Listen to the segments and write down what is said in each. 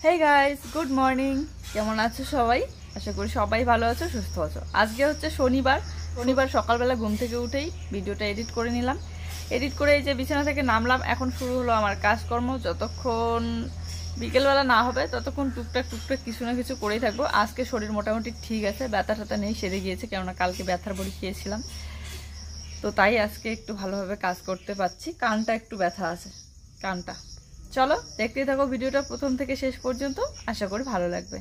Hey guys, good morning. কেমন আছো সবাই? আশা করি সবাই ভালো আছো, সুস্থ আছো। আজকে হচ্ছে শনিবার সকালবেলা ঘুম থেকে উঠেই ভিডিওটা এডিট করে নিলাম। এডিট করে এই যে বিছানা থেকে নামলাম। এখন শুরু হলো আমার কাজকর্ম। যতক্ষণ বিকেলবেলা না হবে ততক্ষণ টুকটাক কিছু না কিছু করেই থাকবো। আজকে শরীর মোটামুটি ঠিক আছে, ব্যথা ট্যাথা নেই, সেরে গিয়েছে, কেননা কালকে ব্যথার বড়ি খেয়েছিলাম। তো তাই আজকে একটু ভালোভাবে কাজ করতে পারছি। কানটা একটু ব্যথা আছে, কানটা। চলো দেখতেই থাকো ভিডিওটা প্রথম থেকে শেষ পর্যন্ত, আশা করি ভালো লাগবে।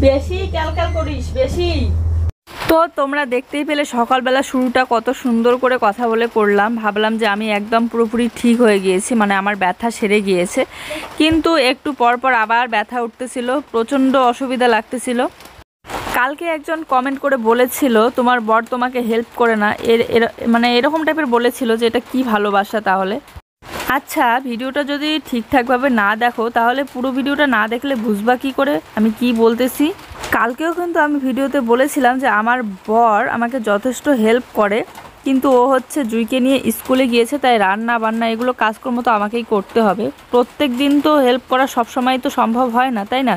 বেশি ক্যালক্যাল করিস বেশি। তো তোমরা দেখতেই পেলে সকালবেলা শুরুটা কত সুন্দর করে কথা বলে করলাম। ভাবলাম যে আমি একদম পুরোপুরি ঠিক হয়ে গিয়েছি, মানে আমার ব্যথা সেরে গিয়েছে, কিন্তু একটু পর পর আবার ব্যথা উঠতেছিল, প্রচণ্ড অসুবিধা লাগতেছিল। কালকে একজন কমেন্ট করে বলেছিল তোমার বর তোমাকে হেল্প করে না, মানে এরকম টাইপের বলেছিল যে এটা কি ভালোবাসা তাহলে। আচ্ছা, ভিডিওটা যদি ঠিকঠাকভাবে না দেখো তাহলে পুরো ভিডিওটা না দেখলে বুঝবা কি করে আমি কি বলতেছি। কালকেও কিন্তু আমি ভিডিওতে বলেছিলাম যে আমার বর আমাকে যথেষ্ট হেল্প করে, কিন্তু ও হচ্ছে জুইকে নিয়ে স্কুলে গিয়েছে, তাই রান্না বান্না এগুলো কাজকর্ম তো আমাকেই করতে হবে। প্রত্যেক দিন তো হেল্প করা সবসময় তো সম্ভব হয় না, তাই না?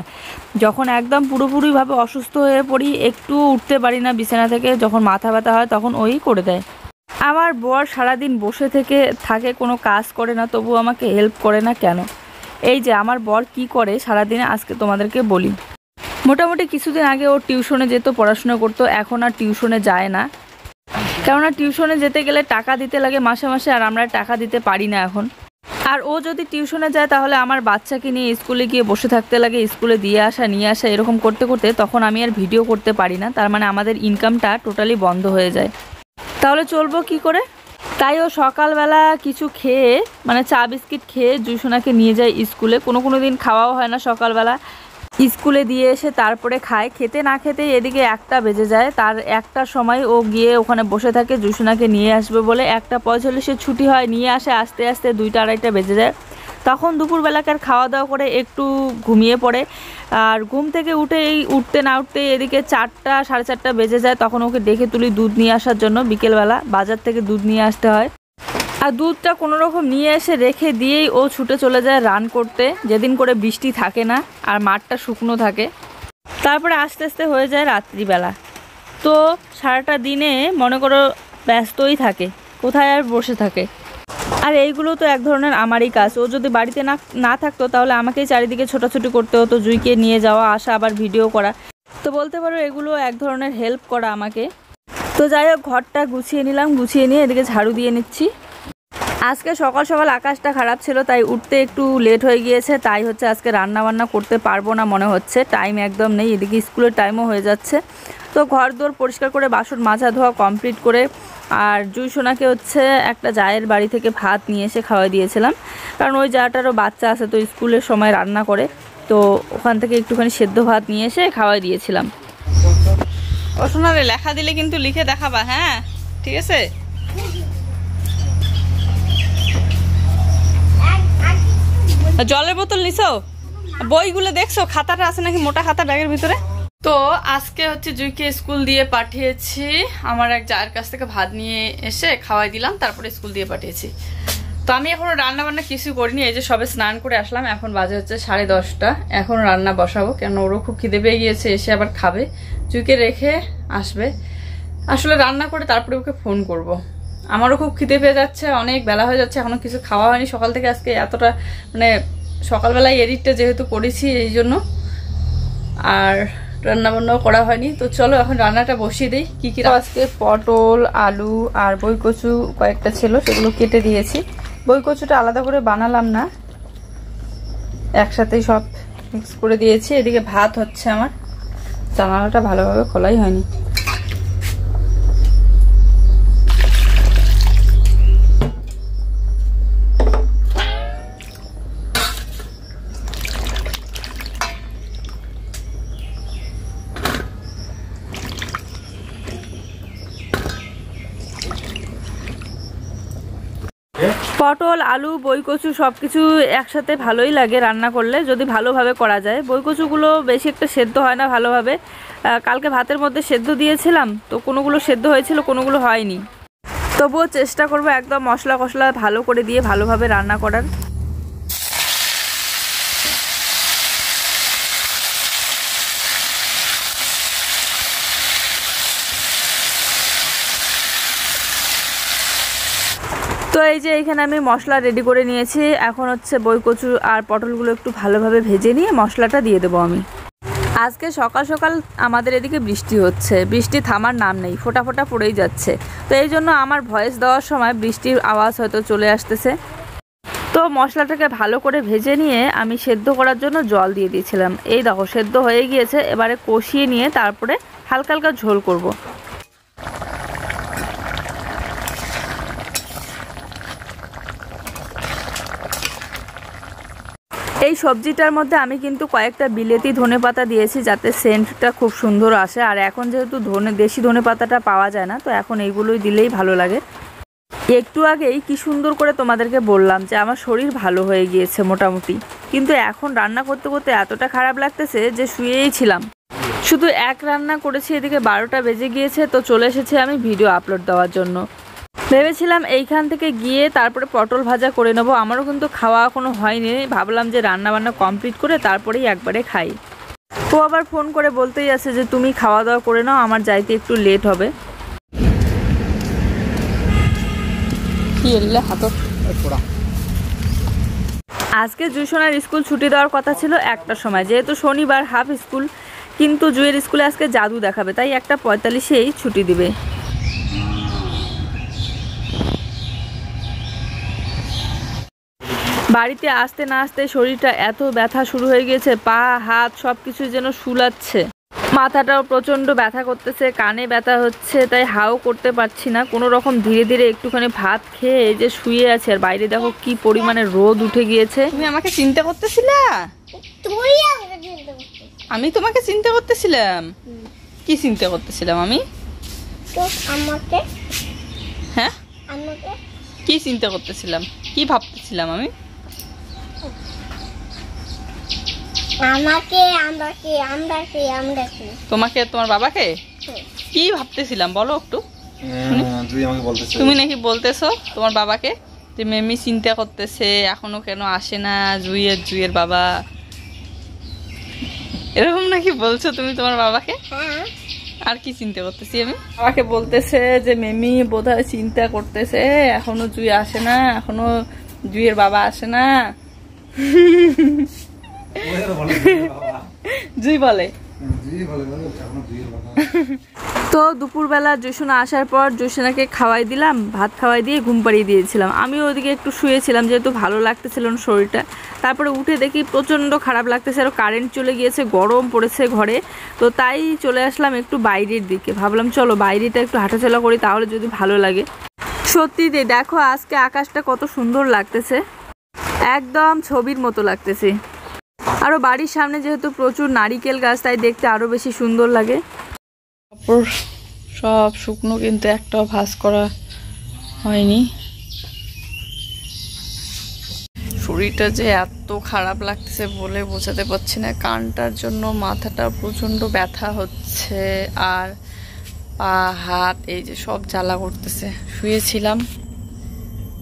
যখন একদম পুরোপুরিভাবে অসুস্থ হয়ে পড়ি, একটু উঠতে পারি না বিছানা থেকে, যখন মাথা ব্যথা হয় তখন ওই করে দেয়। আমার বর সারাদিন বসে থাকে, কোনো কাজ করে না, তবু আমাকে হেল্প করে না কেন? এই যে আমার বর কি করে সারাদিনে আজকে তোমাদেরকে বলি। মোটামুটি কিছুদিন আগে ও টিউশনে যেত, পড়াশোনা করতো, এখন আর টিউশনে যায় না, কেননা টিউশনে যেতে গেলে টাকা দিতে লাগে মাসে মাসে, আর আমরা টাকা দিতে পারি না এখন। আর ও যদি টিউশনে যায় তাহলে আমার বাচ্চাকে নিয়ে স্কুলে গিয়ে বসে থাকতে লাগে, স্কুলে দিয়ে আসা নিয়ে আসা এরকম করতে করতে তখন আমি আর ভিডিও করতে পারি না। তার মানে আমাদের ইনকামটা টোটালি বন্ধ হয়ে যায়। তাহলে চলবো কি করে? তাই ও সকালবেলা কিছু খেয়ে, মানে চা বিস্কিট খেয়ে জুসোনাকে নিয়ে যায় স্কুলে। কোনো দিন খাওয়াও হয় না সকালবেলা, স্কুলে দিয়ে এসে তারপরে খায়। খেতে না খেতেই এদিকে 1টা বেজে যায়। তার 1টার সময় ও গিয়ে ওখানে বসে থাকে জুসোনাকে নিয়ে আসবে বলে। 1:45 ছুটি হয়, নিয়ে আসে আস্তে আস্তে 2টা 2:30 বেজে যায়। তখন দুপুরবেলাকার খাওয়া দাওয়া করে একটু ঘুমিয়ে পড়ে। আর ঘুম থেকে উঠতে না উঠতেই এদিকে 4টা 4:30 বেজে যায়। তখন ওকে ডেকে তুলি দুধ নিয়ে আসার জন্য। বিকেলবেলা বাজার থেকে দুধ নিয়ে আসতে হয়, আর দুধটা কোনো রকম নিয়ে এসে রেখে দিয়েই ও ছুটে চলে যায় রান করতে, যেদিন করে বৃষ্টি থাকে না আর মাঠটা শুকনো থাকে। তারপরে আস্তে আস্তে হয়ে যায় রাত্রিবেলা। তো সারাটা দিনে মনে করো ব্যস্তই থাকে, কোথায় আর বসে থাকে। আর এইগুলো তো এক ধরনের আমারই কাজ। ও যদি বাড়িতে না থাকতো তাহলে আমাকেই চারিদিকে ছোটাছুটি করতে হতো, জুইকে নিয়ে যাওয়া আসা আবার ভিডিও করা। তো বলতে পারো এগুলো এক ধরনের হেল্প করা আমাকে। তো যাই হোক, ঘরটা গুছিয়ে নিলাম, গুছিয়ে নিয়ে এদিকে ঝাড়ু দিয়ে নিচ্ছি। আজকে সকাল সকাল আকাশটা খারাপ ছিল, তাই উঠতে একটু লেট হয়ে গিয়েছে। তাই হচ্ছে আজকে রান্না বান্না করতে পারবো না মনে হচ্ছে, টাইম একদম নেই। এদিকে স্কুলের টাইমও হয়ে যাচ্ছে। তো ঘর দোর পরিষ্কার করে বাসন মাজা ধোয়া কমপ্লিট করে, আর জুই সোনাকে হচ্ছে একটা জায়ের বাড়ি থেকে ভাত নিয়ে এসে খাওয়াই দিয়েছিলাম, কারণ ওই জাটারও বাচ্চা আছে, তো স্কুলের সময় রান্না করে, তো ওখান থেকে একটুখানি সেদ্ধ ভাত নিয়ে এসে খাওয়াই দিয়েছিলাম। ও সোনারে, লেখা দিলে কিন্তু লিখে দেখাবা, হ্যাঁ ঠিক আছে? জলের বোতল নিছো? বইগুলো দেখছো? খাতাটা আছে নাকি মোটা খাতা ব্যাগের ভিতরে? তো আজকে হচ্ছে জুইকে স্কুল দিয়ে পাঠিয়েছি। আমার এক জায়ের কাছ থেকে ভাত নিয়ে এসে খাওয়াই দিলাম, তারপরে স্কুল দিয়ে পাঠিয়েছি। তো আমি এখনো রান্না বান্না কিছু করিনি। এই যে সবে স্নান করে আসলাম, এখন বাজে হচ্ছে 10:30। এখন রান্না বসাবো, কেন ওরও খুব খিদে পেয়ে গিয়েছে, এসে আবার খাবে। জুইকে রেখে আসবে, আসলে রান্না করে তারপরে ওকে ফোন করব। আমারও খুব খিদে পেয়ে যাচ্ছে, অনেক বেলা হয়ে যাচ্ছে, এখনো কিছু খাওয়া হয়নি সকাল থেকে। আজকে এতটা মানে সকালবেলায় এডিটটা যেহেতু করেছি এই জন্য, আর রান্নাবান্নাও করা হয়নি। তো চলো এখন রান্নাটা বসিয়ে দিই। কি কি আজকে পটল, আলু আর বইকচু কয়েকটা ছিল, সেগুলো কেটে দিয়েছি। বইকচুটা আলাদা করে বানালাম না, একসাথেই সব মিক্স করে দিয়েছি। এদিকে ভাত হচ্ছে আমার, জানালাটা ভালোভাবে খোলাই হয়নি। পটল, আলু, বইকচু সবকিছু একসাথে ভালোই লাগে রান্না করলে, যদি ভালোভাবে করা যায়। বইকচুগুলো বেশি একটা সেদ্ধ হয় না ভালোভাবে। কালকে ভাতের মধ্যে সেদ্ধ দিয়েছিলাম, তো কোনোগুলো সেদ্ধ হয়েছিল, কোনোগুলো হয়নি। তবুও চেষ্টা করব একদম মশলা কষলা ভালো করে দিয়ে ভালোভাবে রান্না করার। তো এই যে এখানে আমি মশলা রেডি করে নিয়েছি। এখন হচ্ছে বইকচু আর পটলগুলো একটু ভালোভাবে ভেজে নিয়ে মশলাটা দিয়ে দেবো আমি। আজকে সকাল সকাল আমাদের এদিকে বৃষ্টি হচ্ছে, বৃষ্টি থামার নাম নেই, ফোঁটা ফোঁটা পড়েই যাচ্ছে। তো এই জন্য আমার ভয়েস দেওয়ার সময় বৃষ্টির আওয়াজ হয়তো চলে আসতেছে। তো মশলাটাকে ভালো করে ভেজে নিয়ে আমি সেদ্ধ করার জন্য জল দিয়ে দিয়েছিলাম। এই দেখো সেদ্ধ হয়ে গিয়েছে। এবারে কষিয়ে নিয়ে তারপরে হালকা হালকা ঝোল করব। এই সবজিটার মধ্যে আমি কিন্তু কয়েকটা বিলেতি ধনেপাতা দিয়েছি যাতে সেন্টটা খুব সুন্দর আসে। আর এখন যেহেতু দেশি ধনেপাতাটা পাওয়া যায় না, তো এখন এইগুলোই দিলেই ভালো লাগে। একটু আগেই কি সুন্দর করে তোমাদেরকে বললাম যে আমার শরীর ভালো হয়ে গিয়েছে মোটামুটি, কিন্তু এখন রান্না করতে করতে এতটা খারাপ লাগতেছে যে শুয়েই ছিলাম। শুধু এক রান্না করেছি, এদিকে 12টা বেজে গিয়েছে। তো চলে এসেছি আমি ভিডিও আপলোড দেওয়ার জন্য। ভেবেছিলাম এইখান থেকে গিয়ে তারপরে পটল ভাজা করে নেবো। আমারও কিন্তু খাওয়া এখনো হয়নি। ভাবলাম যে রান্না বান্না কমপ্লিট করে তারপরেই একবারে খাই। ও আবার ফোন করে বলতেই আছে যে তুমি খাওয়া দাওয়া করে নাও, আমার যাইতে একটু লেট হবে। আজকে জুসোনার স্কুল ছুটি দেওয়ার কথা ছিল 1টার সময়, যেহেতু শনিবার হাফ স্কুল, কিন্তু জুয়ের স্কুলে আজকে জাদু দেখাবে, তাই 1:45-এই ছুটি দিবে। বাড়িতে আসতে না আসতে শরীরটা এত ব্যথা শুরু হয়ে গিয়েছে, পা হাত সব কিছু যেন শুলাচ্ছে। মাথাটাও প্রচণ্ড ব্যথা করতেছে, কানে ব্যথা হচ্ছে, তাই হাও করতে পারছি না। কোনো রকম ধীরে ধীরে একটুখানি ভাত খেয়ে এই যে শুয়ে আছে। আর বাইরে দেখো কি পরিমাণে রোদ উঠে গিয়েছে। তুমি আমাকে চিন্তা করতেছিলা? আমি তোমাকে চিন্তা করতেছিলাম? কি চিন্তা করতেছিলাম আমি? হ্যাঁ, কি চিন্তা করতেছিলাম, কি ভাবতেছিলাম আমি? তোমাকে, তোমার বাবাকে? কি ভাবতেছিলাম বলো একটু। তুমি নাকি বলতেছো তোমার বাবাকে যে মেমি চিন্তা করতেছে, এখনো কেন আসে না জুইয়ের বাবা, এরকম নাকি বলছো তুমি তোমার বাবাকে? আর কি চিন্তা করতেছি আমি? বাবাকে বলতেছে যে মেমি বোধহয় চিন্তা করতেছে, এখনো জুই আসে না, এখনো জুইয়ের বাবা আসে না। জুই বলে। তো দুপুরবেলা জুসোনা আসার পর জুসোনাকে খাওয়াই দিলাম, ভাত খাওয়াই দিয়ে ঘুম পাড়িয়ে দিয়েছিলাম। আমিও ওদিকে একটু শুয়েছিলাম যেহেতু ভালো লাগতেছিল না শরীরটা। তারপরে উঠে দেখি প্রচণ্ড খারাপ লাগতেছে, আর কারেন্ট চলে গিয়েছে, গরম পড়েছে ঘরে। তো তাই চলে আসলাম একটু বাইরের দিকে। ভাবলাম চলো বাইরেটা একটু হাঁটাচলা করি, তাহলে যদি ভালো লাগে। সত্যি দেখো আজকে আকাশটা কত সুন্দর লাগতেছে, একদম ছবির মতো লাগতেছে। আরও বাড়ির সামনে যেহেতু প্রচুর নারিকেল গাছ, তাই দেখতে আরও বেশি সুন্দর লাগে। কাপড় সব শুকনো, কিন্তু একটাও ভাঁজ করা হয়নি। শরীরটা যে এত খারাপ লাগতেছে বলে বোঝাতে পারছি না। কানটার জন্য মাথাটা প্রচণ্ড ব্যথা হচ্ছে, আর পা হাত এই যে সব জ্বালা করতেছে। শুয়েছিলাম,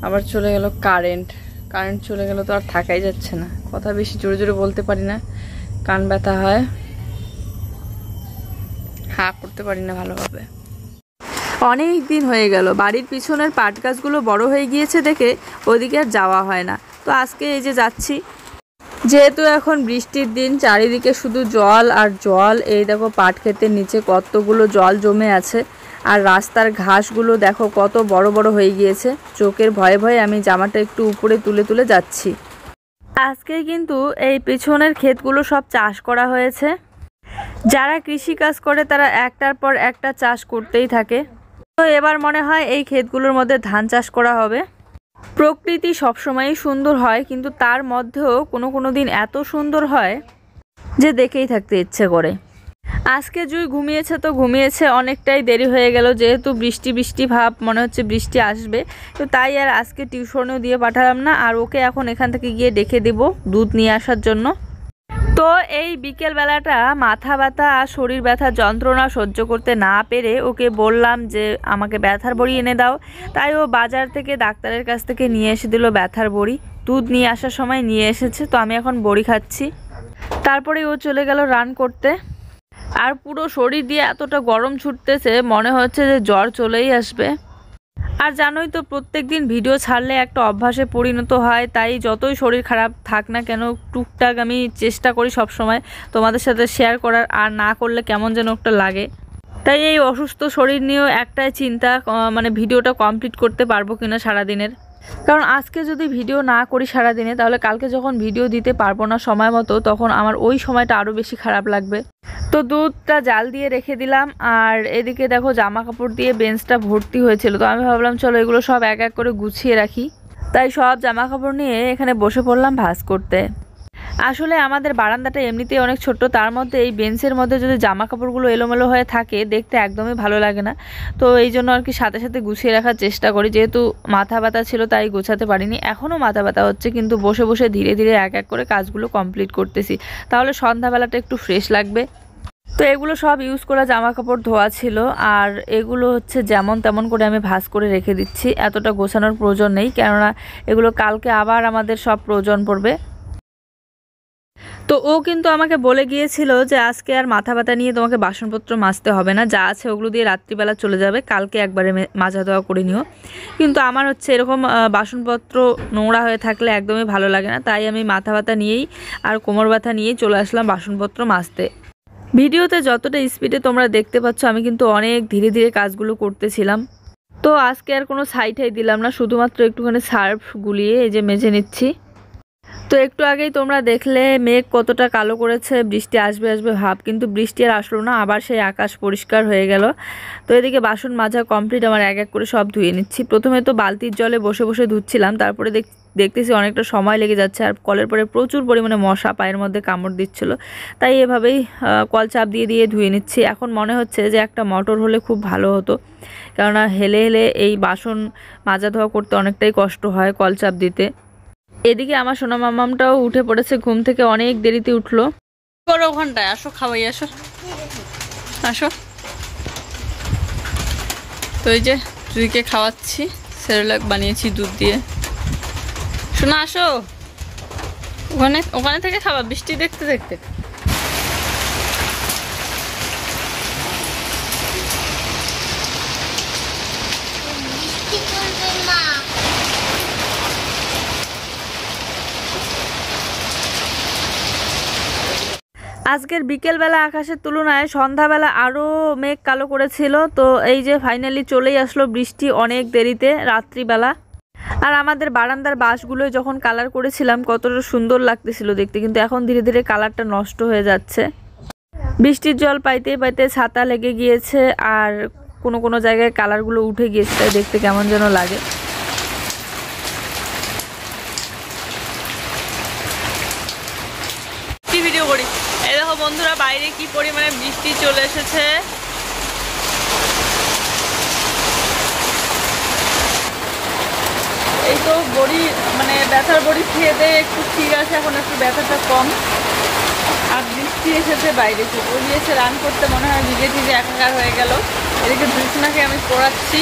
আবার চলে গেল কারেন্ট চলে গেল, তো আর থাকাই যাচ্ছে না। কথা বেশি জোরে জোরে বলতে পারি না, কান ব্যথা হয়, হাঁ করতে পারি না ভালোভাবে। অনেক দিন হয়ে গেল, বাড়ির পিছনের পাট গাছগুলো বড় হয়ে গিয়েছে দেখে ওদিকে আর যাওয়া হয় না। তো আজকে এই যে যাচ্ছি, যেহেতু এখন বৃষ্টির দিন, চারিদিকে শুধু জল আর জল। এই দেখো পাট ক্ষেতের নিচে কতগুলো জল জমে আছে, আর রাস্তার ঘাসগুলো দেখো কত বড় বড় হয়ে গিয়েছে। চোখের ভয়ে ভয়ে আমি জামাটা একটু উপরে তুলে তুলে যাচ্ছি। আজকে কিন্তু এই পেছনের ক্ষেতগুলো সব চাষ করা হয়েছে। যারা কৃষি কাজ করে তারা একটার পর একটা চাষ করতেই থাকে। তো এবার মনে হয় এই ক্ষেতগুলোর মধ্যে ধান চাষ করা হবে। প্রকৃতি সবসময়ই সুন্দর হয়, কিন্তু তার মধ্যেও কোনো দিন এত সুন্দর হয় যে দেখেই থাকতে ইচ্ছে করে। আজকে জুই ঘুমিয়েছে তো ঘুমিয়েছে, অনেকটাই দেরি হয়ে গেল, যেহেতু বৃষ্টি বৃষ্টি ভাব, মনে হচ্ছে বৃষ্টি আসবে। তো তাই আর আজকে টিউশনেও দিয়ে পাঠালাম না। আর ওকে এখন এখান থেকে গিয়ে ডেকে দেব দুধ নিয়ে আসার জন্য। তো এই বিকেল বেলাটা মাথা ব্যথা আর শরীর ব্যথার যন্ত্রণা সহ্য করতে না পেরে ওকে বললাম যে আমাকে ব্যথার বড়ি এনে দাও। তাই ও বাজার থেকে ডাক্তারের কাছ থেকে নিয়ে এসে দিল ব্যথার বড়ি। দুধ নিয়ে আসার সময় নিয়ে এসেছে, তো আমি এখন বড়ি খাচ্ছি। তারপরে ও চলে গেল রান করতে। আর পুরো শরীর দিয়ে এতটা গরম ছুটতেছে, মনে হচ্ছে যে জ্বর চলেই আসবে। আর জানোই তো প্রত্যেক দিন ভিডিও ছাড়লে একটা অভ্যাসে পরিণত হয়, তাই যতই শরীর খারাপ থাক না কেন টুকটাক আমি চেষ্টা করি সব সময় তোমাদের সাথে শেয়ার করার, আর না করলে কেমন যেন একটা লাগে। তাই এই অসুস্থ শরীর নিয়েও একটাই চিন্তা, মানে ভিডিওটা কমপ্লিট করতে পারবো কিনা সারাদিনের। কারণ আজকে যদি ভিডিও না করি সারাদিনে, তাহলে কালকে যখন ভিডিও দিতে পারবো না সময় মতো, তখন আমার ওই সময়টা আরও বেশি খারাপ লাগবে। তো দুধটা জাল দিয়ে রেখে দিলাম। আর এদিকে দেখো জামা কাপড় দিয়ে বেঞ্চটা ভর্তি হয়েছিল, তো আমি ভাবলাম চলো এগুলো সব এক এক করে গুছিয়ে রাখি। তাই সব জামা কাপড় নিয়ে এখানে বসে পড়লাম ভাঁজ করতে। আসলে আমাদের বারান্দাটা এমনিতেই অনেক ছোট্ট, তার মধ্যে এই বেঞ্চের মধ্যে যদি জামা কাপড়গুলো এলোমেলো হয়ে থাকে দেখতে একদমই ভালো লাগে না। তো এই জন্য আর কি সাথে সাথে গুছিয়ে রাখার চেষ্টা করি। যেহেতু মাথা ব্যথা ছিল তাই গোছাতে পারিনি, এখনও মাথা ব্যথা হচ্ছে, কিন্তু বসে বসে ধীরে ধীরে এক এক করে কাজগুলো কমপ্লিট করতেছি, তাহলে সন্ধ্যাবেলাটা একটু ফ্রেশ লাগবে। তো এগুলো সব ইউজ করা জামা কাপড় ধোয়া ছিল, আর এগুলো হচ্ছে যেমন তেমন করে আমি ভাঁজ করে রেখে দিচ্ছি। এতটা গোছানোর প্রয়োজন নেই, কেননা এগুলো কালকে আবার আমাদের সব প্রয়োজন পড়বে। তো ও কিন্তু আমাকে বলে গিয়েছিল যে আজকে আর মাথা ব্যথা নিয়ে তোমাকে বাসনপত্র মাজতে হবে না, যা আছে ওগুলো দিয়ে রাত্রিবেলা চলে যাবে, কালকে একবারে মাজা ধোয়া করে নিও। কিন্তু আমার হচ্ছে এরকম বাসনপত্র নোংরা হয়ে থাকলে একদমই ভালো লাগে না, তাই আমি মাথা ব্যথা নিয়েই আর কোমর ব্যথা নিয়েই চলে আসলাম বাসনপত্র মাজতে। ভিডিওতে যতটা স্পিডে তোমরা দেখতে পাচ্ছ, আমি কিন্তু অনেক ধীরে ধীরে কাজগুলো করতেছিলাম। তো আজকে আর কোনো সাইডাই দিলাম না, শুধুমাত্র একটুখানি সার্ফ গুলিয়ে এই যে মেজে নিচ্ছি। তো একটু আগেই তোমরা দেখলে মেঘ কতটা কালো করেছে, বৃষ্টি আসবে আসবে ভাব, কিন্তু বৃষ্টি আর আসলো না, আবার সেই আকাশ পরিষ্কার হয়ে গেল। তো এদিকে বাসন মাজা কমপ্লিট, আমার এক এক করে সব ধুয়ে নিচ্ছি। প্রথমে তো বালতির জলে বসে বসে ধুচ্ছিলাম, তারপরে দেখতেছি অনেকটা সময় লেগে যাচ্ছে, আর কলের পরে প্রচুর পরিমাণে মশা পায়ের মধ্যে কামড় দিচ্ছিল, তাই এভাবেই কল চাপ দিয়ে দিয়ে ধুয়ে নিচ্ছি। এখন মনে হচ্ছে যে একটা মোটর হলে খুব ভালো হতো, কেননা হেলে হেলে এই বাসন মাজা ধোয়া করতে অনেকটাই কষ্ট হয় কল চাপ দিতে। এদিকে আমার সোনা মামামটাও উঠে পড়েছে ঘুম থেকে, অনেক দেরিতে উঠলো। করো ওখানটায়, আসো খাওয়াই, আসো আসো। তো এই যে জুইকে খাওয়াচ্ছি, সেরেলাক বানিয়েছি দুধ দিয়ে। শোনা আসো, ওখানে ওখানে থেকে খাবা বৃষ্টি দেখতে দেখতে। আজকের বিকেলবেলা আকাশের তুলনায় সন্ধ্যাবেলা আরও মেঘ কালো করেছিল। তো এই যে ফাইনালি চলেই আসলো বৃষ্টি অনেক দেরিতে রাত্রিবেলা। আর আমাদের বারান্দার বাঁশগুলো যখন কালার করেছিলাম কতটা সুন্দর লাগতেছিল দেখতে, কিন্তু এখন ধীরে ধীরে কালারটা নষ্ট হয়ে যাচ্ছে। বৃষ্টির জল পাইতে পাইতে ছাতা লেগে গিয়েছে, আর কোনো কোনো জায়গায় কালারগুলো উঠে গিয়েছে, তাই দেখতে কেমন যেন লাগে। ভিডিও করি, এই দেখো বন্ধুরা বাইরে কি পরিমাণে বৃষ্টি চলে এসেছে। এই তো বড়ি মানে ব্যথার বড়ি খেয়ে দেয় একটু ঠিক আছে, এখন একটু ব্যথাটা কম। আর বৃষ্টি এসেছে, বাইরে চলে এসে রান করতে মনে হয় ভিজে ভিজে একাকার হয়ে গেল। এদিকে বিছনাকে আমি পড়াচ্ছি,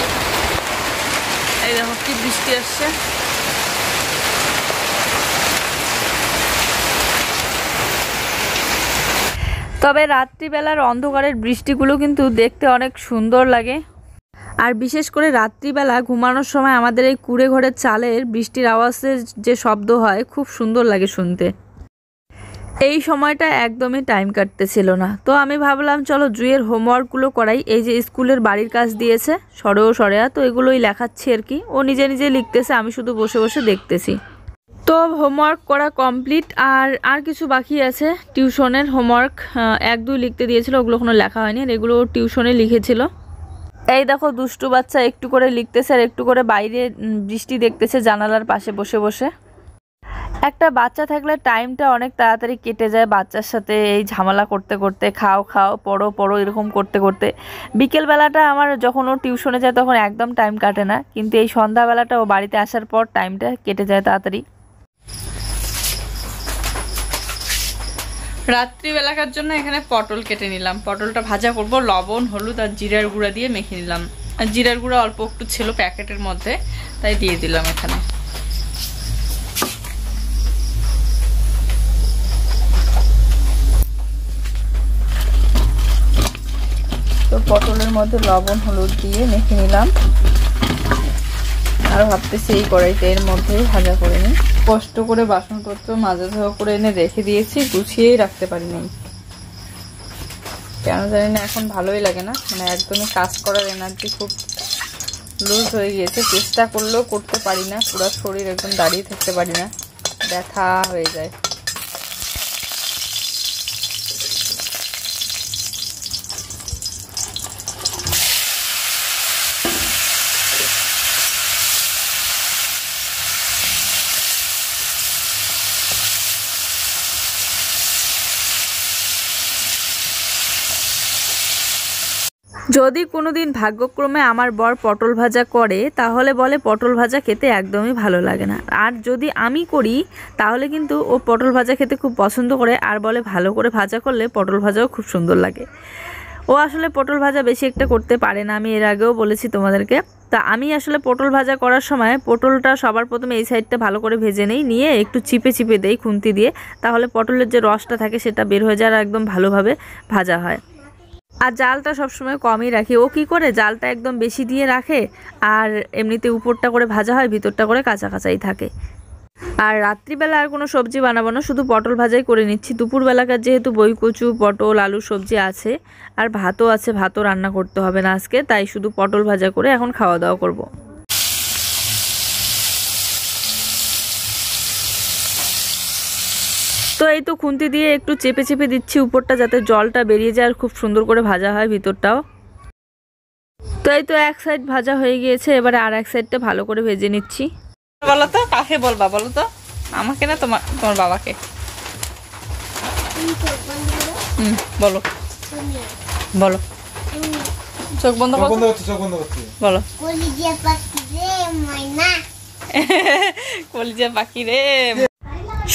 এই দেখো কি বৃষ্টি আসছে। তবে রাত্রিবেলার অন্ধকারের বৃষ্টিগুলো কিন্তু দেখতে অনেক সুন্দর লাগে। আর বিশেষ করে রাত্রিবেলা ঘুমানোর সময় আমাদের এই কুঁড়ে ঘরের চালের বৃষ্টির আওয়াজের যে শব্দ হয় খুব সুন্দর লাগে শুনতে। এই সময়টা একদমই টাইম কাটতেছিল না, তো আমি ভাবলাম চলো জুয়ের হোমওয়ার্কগুলো করাই। এই যে স্কুলের বাড়ির কাজ দিয়েছে সরেও সরেয়া, তো এগুলোই লেখাচ্ছি আর কি। ও নিজে নিজে লিখতেছে, আমি শুধু বসে বসে দেখতেছি। তো হোমওয়ার্ক করা কমপ্লিট, আর কিছু বাকি আছে। টিউশনের হোমওয়ার্ক 1-2 লিখতে দিয়েছিল, ওগুলো কোনো লেখা হয়নি, আর এগুলো টিউশনে লিখেছিল। এই দেখো দুষ্টু বাচ্চা একটু করে লিখতেছে আর একটু করে বাইরে বৃষ্টি দেখতেছে জানালার পাশে বসে বসে। একটা বাচ্চা থাকলে টাইমটা অনেক তাড়াতাড়ি কেটে যায় বাচ্চার সাথে এই ঝামেলা করতে করতে, খাও খাও পড়ো পড়ো এরকম করতে করতে। বিকেলবেলাটা আমার যখন ও টিউশনে যায় তখন একদম টাইম কাটে না, কিন্তু এই সন্ধ্যাবেলাটা ও বাড়িতে আসার পর টাইমটা কেটে যায় তাড়াতাড়ি। রাত্রিবেলাকার জন্য এখানে পটল কেটে নিলাম, পটলটা ভাজা করব, লবণ হলুদ আর জিরার গুঁড়া দিয়ে মেখে নিলাম। আর জিরার গুঁড়া অল্প একটু ছিল প্যাকেটের মধ্যে, তাই দিয়ে দিলাম এখানে। তো পটলের মধ্যে লবণ হলুদ দিয়ে মেখে নিলাম। আর ভাবতেছি এই কড়াইতে এর মধ্যেই ভাজা করে নিই। কষ্ট করে বাসনপত্র মাজা ধোয়া করে এনে রেখে দিয়েছি, গুছিয়েই রাখতে পারিনি, কেন জানি না এখন ভালোই লাগে না, মানে একদমই কাজ করার এনার্জি খুব লুজ হয়ে গিয়েছে। চেষ্টা করলেও করতে পারি না, পুরো শরীর একদম দাঁড়িয়ে থাকতে পারি না, ব্যথা হয়ে যায়। যদি কোনোদিন ভাগ্যক্রমে আমার বর পটল ভাজা করে তাহলে বলে পটল ভাজা খেতে একদমই ভালো লাগে না, আর যদি আমি করি তাহলে কিন্তু ও পটল ভাজা খেতে খুব পছন্দ করে, আর বলে ভালো করে ভাজা করলে পটল ভাজাও খুব সুন্দর লাগে। ও আসলে পটল ভাজা বেশি একটা করতে পারে না, আমি এর আগেও বলেছি তোমাদেরকে। তা আমি আসলে পটল ভাজা করার সময় পটলটা সবার প্রথমে এই সাইডটা ভালো করে ভেজে নেই, নিয়ে একটু চিপে চিপে দেই খুন্তি দিয়ে, তাহলে পটলের যে রসটা থাকে সেটা বের হয়ে যায় আর একদম ভালোভাবে ভাজা হয়। আর জালটা সবসময় কমই রাখি, ও কি করে জালটা একদম বেশি দিয়ে রাখে, আর এমনিতে উপরটা করে ভাজা হয়, ভিতরটা করে কাঁচা কাঁচাই থাকে। আর রাত্রিবেলা আর কোনো সবজি বানাবো না, শুধু পটল ভাজাই করে নিচ্ছি। দুপুরবেলাকার যেহেতু বইকচু পটল আলু সবজি আছে, আর ভাতও আছে, ভাতও রান্না করতে হবে না আজকে, তাই শুধু পটল ভাজা করে এখন খাওয়া দাওয়া করব। তো এই তো খুন্তি দিয়ে একটু চেপে চেপে দিচ্ছি উপরটা, যাতে জলটা বেরিয়ে যায় আর খুব সুন্দর করে ভাজা হয় ভিতরটাও। তো এই তো এক সাইড ভাজা হয়ে গিয়েছে, এবারে আর এক সাইডটা ভালো করে ভেজে নিচ্ছি। বলো তো কাকে বলবা, বলো তো, আমাকে না তোমার বাবাকে? বলো বলো, চোখ বন্ধ করছি, বলো কলিজা পাখি রে।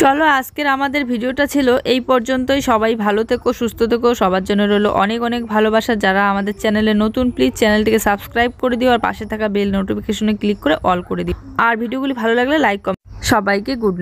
চলো আজকের আমাদের ভিডিওটা ছিল এই পর্যন্তই। সবাই ভালো থেকো, সুস্থ থেকো, সবার জন্য রইলো অনেক অনেক ভালোবাসা। যারা আমাদের চ্যানেলে নতুন প্লিজ চ্যানেলটিকে সাবস্ক্রাইব করে দিও, আর পাশে থাকা বেল নোটিফিকেশনে ক্লিক করে অল করে দিও। আর ভিডিওগুলি ভালো লাগলে লাইক কমেন্ট। সবাইকে গুড নাইট।